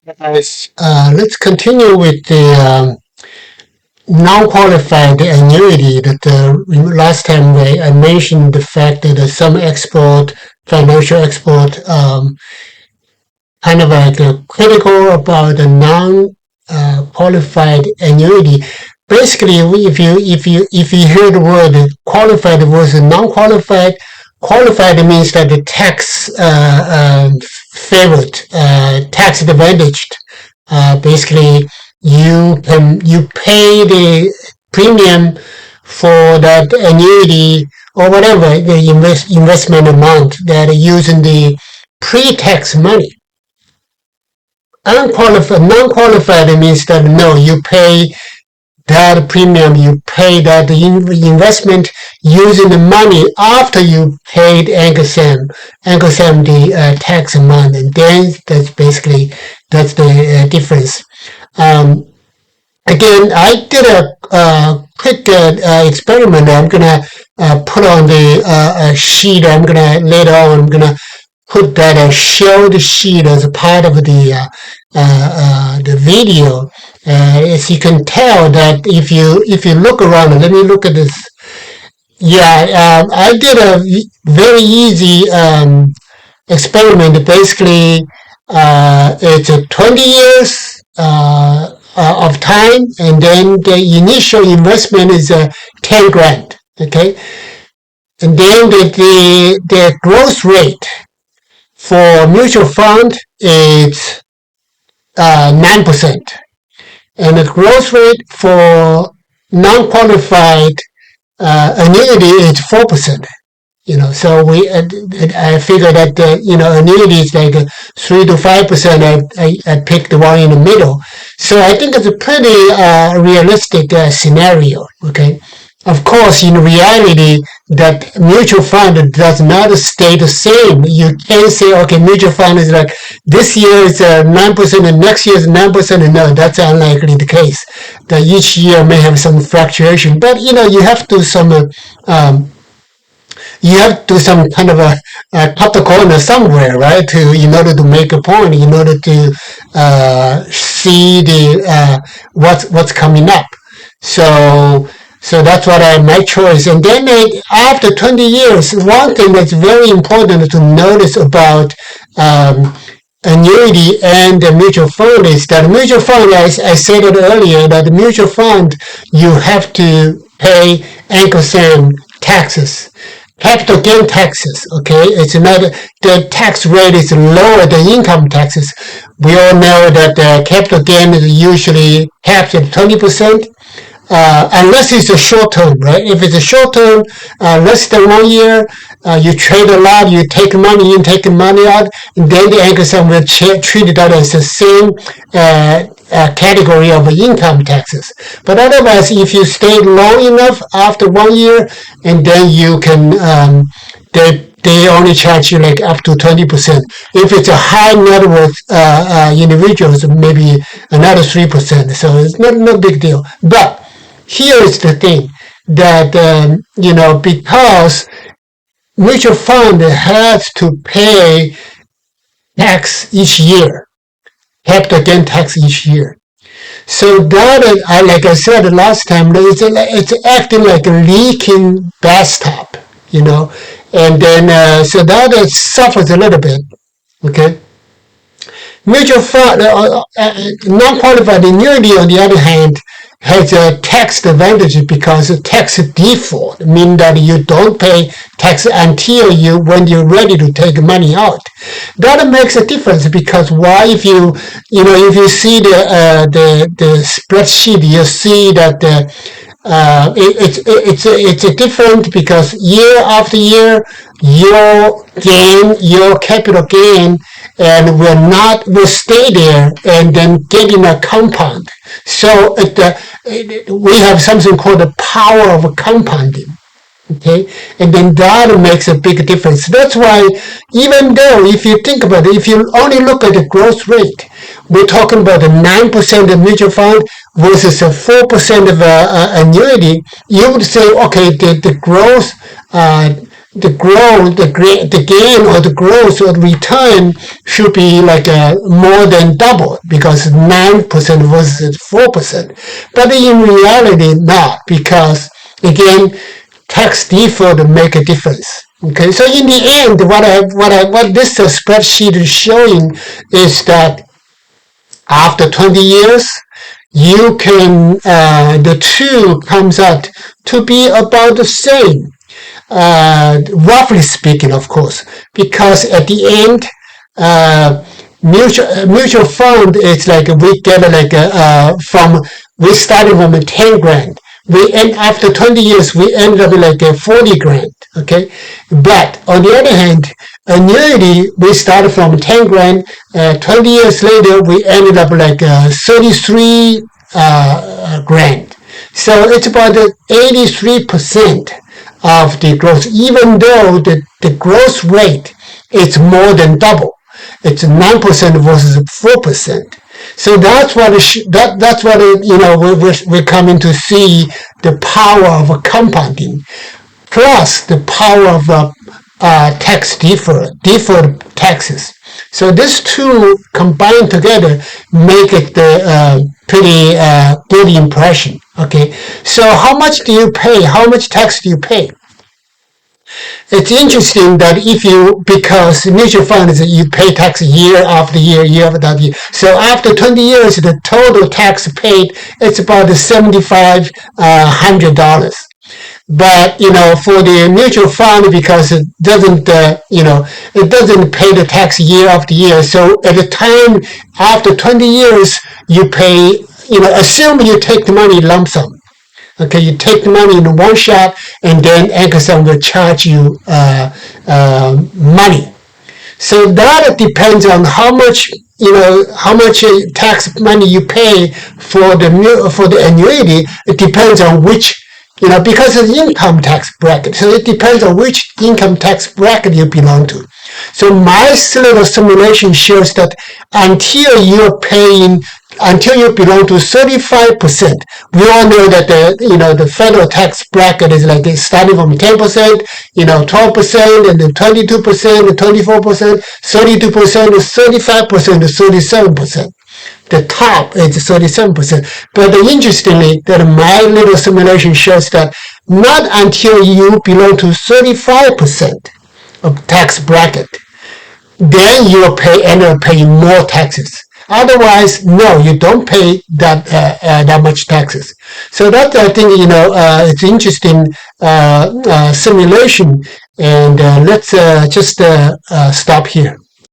Guys, let's continue with the non-qualified annuity that last time I mentioned the fact that some export, financial export, kind of like critical about the non-qualified annuity. Basically, if you hear the word qualified versus non-qualified, qualified means that the tax favored, tax advantaged. Basically, you pay the premium for that annuity or whatever the investment amount that are using the pre-tax money. Unqualified, non-qualified means that no, you pay that premium, you pay that investment using the money after you paid Uncle Sam the tax amount, and then that's the difference. Um, Again, I did a quick experiment. I'm gonna put on the sheet. I'm gonna later on. I'm gonna put that showed sheet as a part of the video. As you can tell that if you look around, let me look at this. Yeah, I did a very easy experiment. Basically, it's a 20 years of time, and then the initial investment is 10 grand. Okay, and then the growth rate for mutual fund is 9%, and the growth rate for non-qualified annuity is 4%. So I figure that annuity is like 3 to 5%. I picked the one in the middle, so I think it's a pretty realistic scenario. Okay, of course, in reality, that mutual fund does not stay the same. You can't say, okay, mutual fund is like this year is 9% and next year is 9%. No, that's unlikely the case. That each year may have some fluctuation, but you have to some kind of a cut the corner somewhere, right? In order to make a point, in order to see the what's coming up. So that's what my choice. And then after 20 years, one thing that's very important to notice about annuity and the mutual fund is that mutual fund, as I said it earlier, that the mutual fund, you have to pay Uncle Sam taxes. Capital gain taxes, okay? It's not, the tax rate is lower than income taxes. We all know that capital gain is usually capped at 20%. Unless it's a short term, right? If it's a short term, less than 1 year, you trade a lot, you take money in, take money out, and then the Uncle Sam will treat that as the same category of income taxes. But otherwise, if you stay long enough after 1 year, and then you can, they only charge you like up to 20%. If it's a high net worth individuals, maybe another 3%. So it's not no big deal. But here is the thing that because mutual fund has to pay tax each year, capital gain tax each year. So that, like I said last time, it's acting like a leaking bathtub, and then so that suffers a little bit. Okay. Mutual fund, non-qualified annuity, on the other hand, has a tax advantage because tax default means that you don't pay tax until when you're ready to take money out. That makes a difference because why? If you see the spreadsheet, you see that it's different because year after year your capital gain and will stay there and then getting a compound. So we have something called the power of compounding. Okay, and then that makes a big difference. That's why, even though if you think about it, if you only look at the growth rate, we're talking about a 9% of mutual fund versus a 4% of annuity. You would say, okay, the growth the growth, the gain or the growth or the return should be like more than double because 9% versus 4%. But in reality, not because again, tax deferred make a difference. Okay, so in the end, what this spreadsheet is showing is that after 20 years, you can the two comes out to be about the same, roughly speaking, of course, because at the end, mutual fund is like we get like we started from 10 grand. We end after 20 years we ended up like 40 grand. Okay, but on the other hand, annuity we started from 10 grand. 20 years later we ended up like 33 grand. So it's about 83% of the growth, even though the growth rate is more than double. It's 9% versus 4%. So that's what we're coming to see the power of compounding, plus the power of tax deferred taxes. So these two combined together make it pretty good impression. Okay, so how much do you pay? How much tax do you pay? It's interesting that because mutual funds, you pay tax year after year, year after year. So after 20 years, the total tax paid, it's about $7,500. But for the mutual fund, because it doesn't it doesn't pay the tax year after year. So at the time after 20 years, you pay, assume you take the money lump sum. Okay, you take the money in one shot, and then Anchor will charge you money. So that depends on how much tax money you pay for the annuity. It depends on which, because it's income tax bracket. So it depends on which income tax bracket you belong to. So my little simulation shows that until you belong to 35%, we all know that the federal tax bracket is like starting from 10%, 12%, and then 22%, and 24%, 32%, 35%, 37%. The top is 37%. But interestingly, that my little simulation shows that not until you belong to 35% of tax bracket, then you will end up paying more taxes. Otherwise, no, you don't pay that much taxes. So that, I think, it's interesting simulation. And let's just stop here.